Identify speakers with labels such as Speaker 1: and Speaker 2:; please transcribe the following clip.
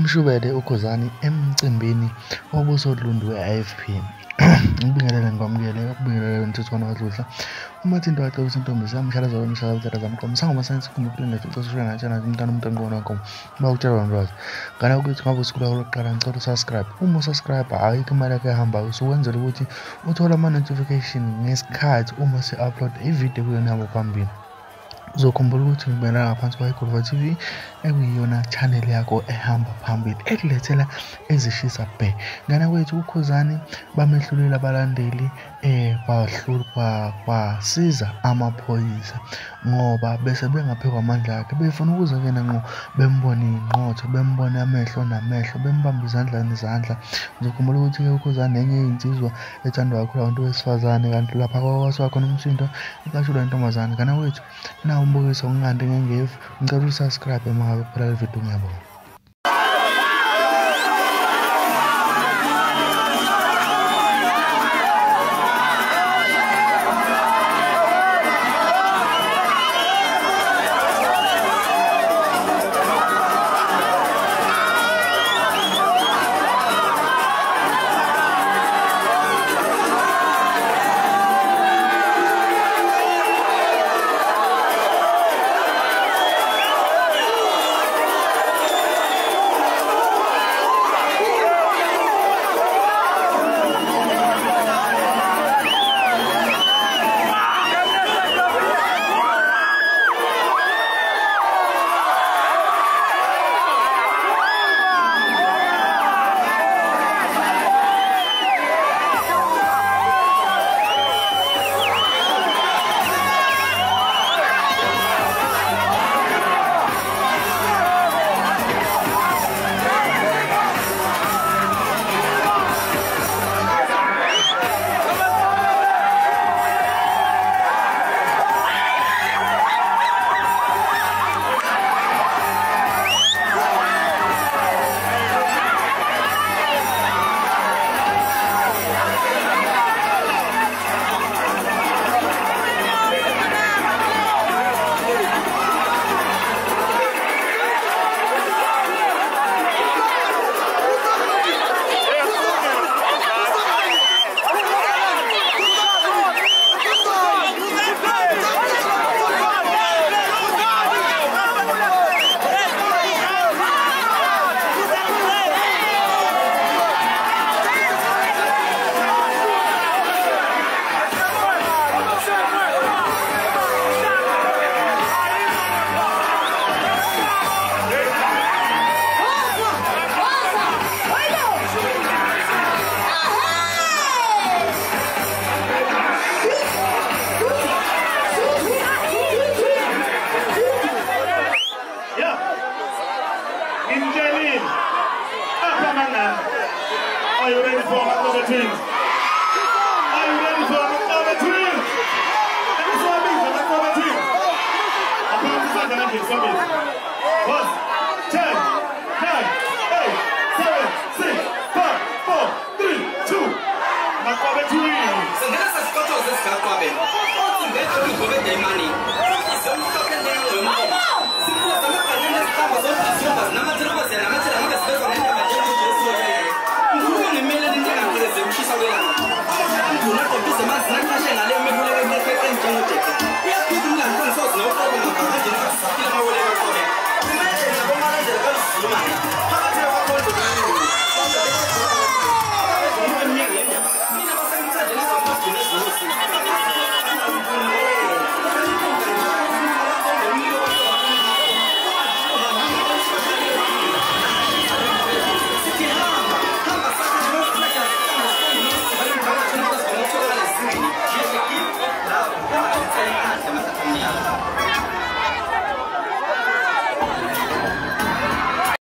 Speaker 1: umshubele uKhuzani emcimbini wobusodlundu we-IFP. Ngibingelele ngikwamukele ukubingelela umthethwana wadludla. Uma thinto wacebisa intombi sami mshalaza wemshalaza wetata zamqomo sangoma sayensi kumukule ngicocoswe ngatshana umntana umuntu ngona nkomo bawutshela ndwazi ngana ukuthi ngabe usuku lakho lokuqala ngicela usubscribe. Uma usubscribe ayikho imali yakho ehambayo usukwenzela ukuthi uthole ama-notification ngesikhathi uma si-upload ivideo kuyona yabo phambili. Uzokhumbula ukuthi ngibela ngaphansi kwayiGolova TV ekuyiyona channel yakho ehamba phambili ekulethela ezishisa bhe. Ngana kwethu uKhuzani bamehlulela abalandeli basiza amaphoyisa ngoba bese bengaphekwa amandla akhe befuna ukuze kena ngqo bembone inqotho bembone amehlo namehlo bembamba izandla nezandla. Uzokhumbula ukuthi ke uKhuzani enye insizwa ethandwa kakhulu abantu besifazane kanti lapha kwakwasiwa khona umsindo ikashulwa intombazane. Ngana kwethu na umbukiso ngingande ngengevu ngicela usubscribe emahabe phela le video ngiyabona.
Speaker 2: Are you ready for another twin? Are you ready for another twin? Let me show you another twin. I'm going to start the